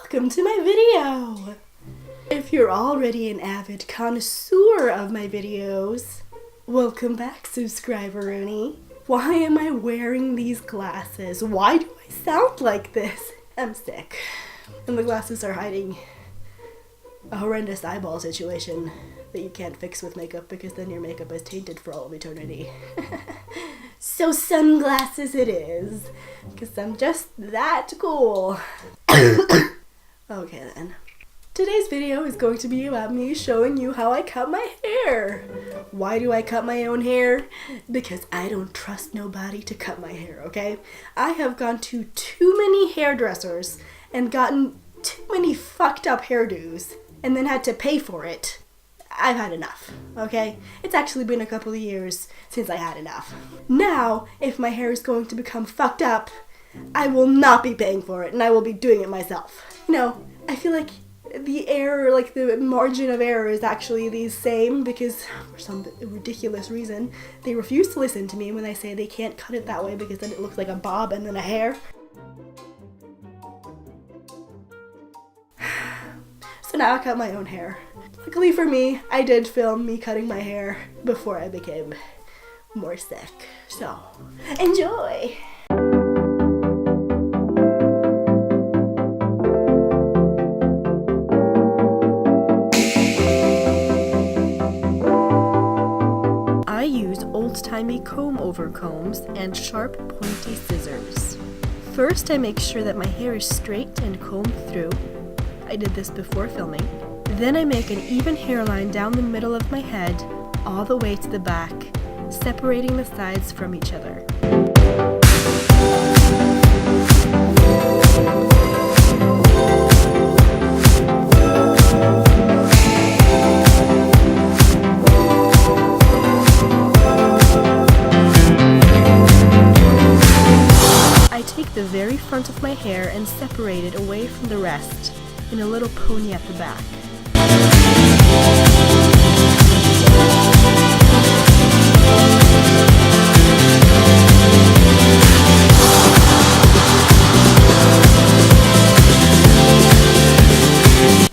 welcome to my video! If you're already an avid connoisseur of my videos, welcome back, subscriber-uni. Why am I wearing these glasses? Why do I sound like this? I'm sick. And the glasses are hiding a horrendous eyeball situation that you can't fix with makeup because then your makeup is tainted for all of eternity. So sunglasses it is, because I'm just that cool. Okay then. Today's video is going to be about me showing you how I cut my hair. Why do I cut my own hair? Because I don't trust nobody to cut my hair, okay? I have gone to too many hairdressers and gotten too many fucked up hairdos and then had to pay for it. I've had enough, okay? It's actually been a couple of years since I had enough. Now, if my hair is going to become fucked up, I will not be paying for it and I will be doing it myself. You know, I feel like the error, like the margin of error is actually the same because for some ridiculous reason, they refuse to listen to me when I say they can't cut it that way because then it looks like a bob and then a hair. So now I cut my own hair. Luckily for me, I did film me cutting my hair before I became more sick. So, enjoy! I use old-timey comb-over combs and sharp, pointy scissors. First, I make sure that my hair is straight and combed through. I did this before filming. Then I make an even hairline down the middle of my head, all the way to the back, separating the sides from each other. I take the very front of my hair and separate it away from the rest, in a little pony at the back.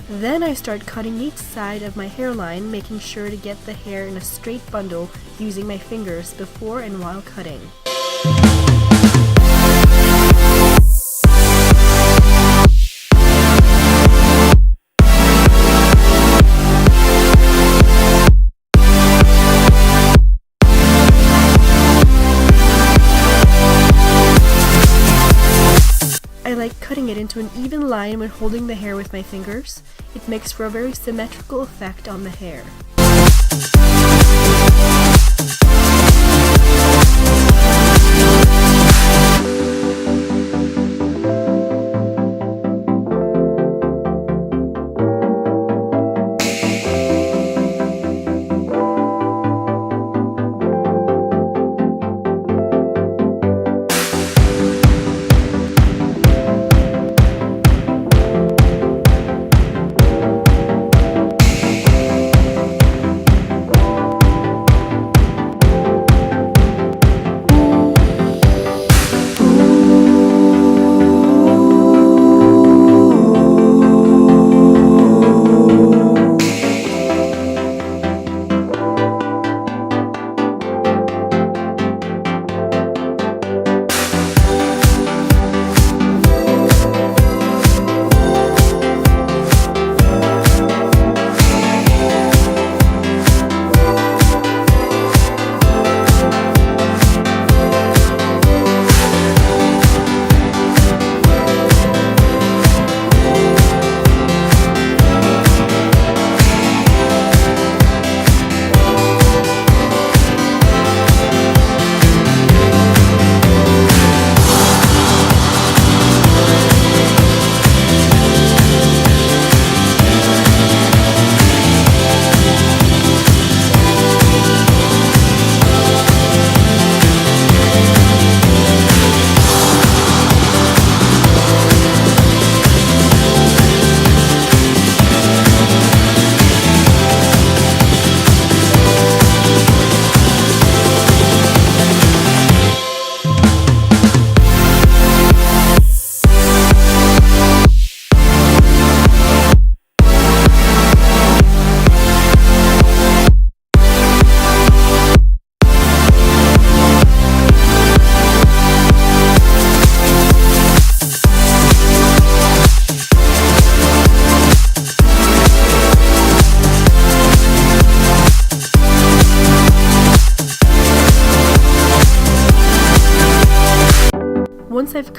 Then I start cutting each side of my hairline, making sure to get the hair in a straight bundle using my fingers before and while cutting. I like cutting it into an even line when holding the hair with my fingers. It makes for a very symmetrical effect on the hair.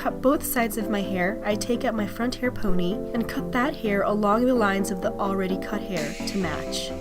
cut both sides of my hair, I take out my front hair pony and cut that hair along the lines of the already cut hair to match.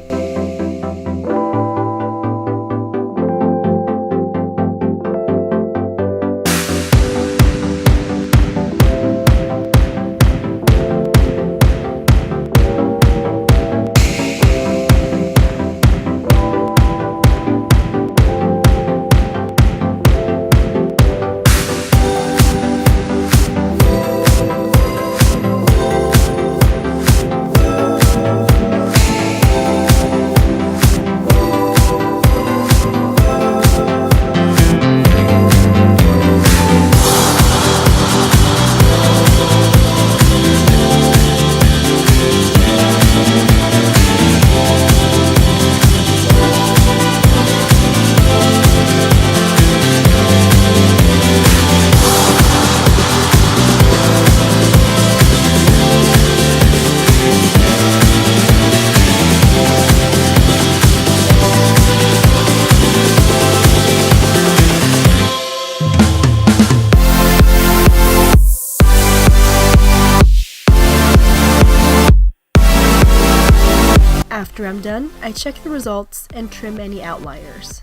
After I'm done, I check the results and trim any outliers.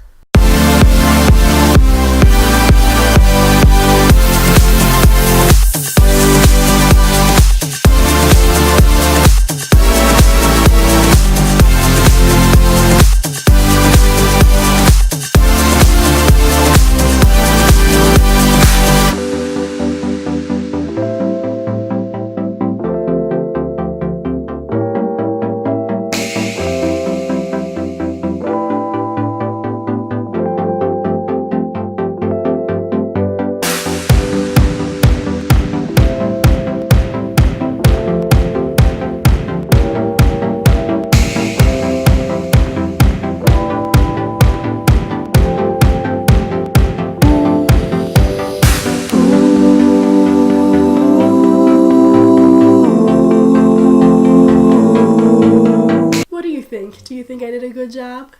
Do you think I did a good job?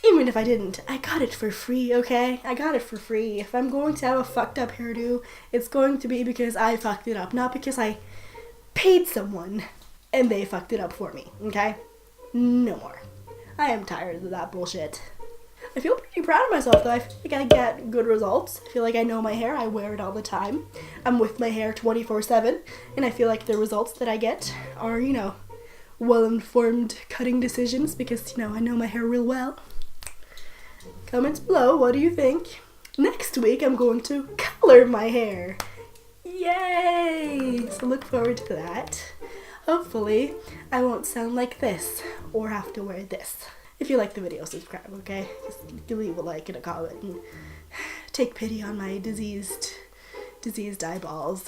Even if I didn't, I got it for free, okay? I got it for free. If I'm going to have a fucked up hairdo, it's going to be because I fucked it up, not because I paid someone and they fucked it up for me, okay? No more. I am tired of that bullshit. I feel pretty proud of myself though. I feel like I get good results. I feel like I know my hair. I wear it all the time. I'm with my hair 24/7, and I feel like the results that I get are, you know, well-informed cutting decisions because, you know, I know my hair real well. Comments below, what do you think? Next week I'm going to color my hair. Yay! So look forward to that. Hopefully I won't sound like this or have to wear this. If you like the video, subscribe, okay? Just leave a like and a comment and take pity on my diseased eyeballs.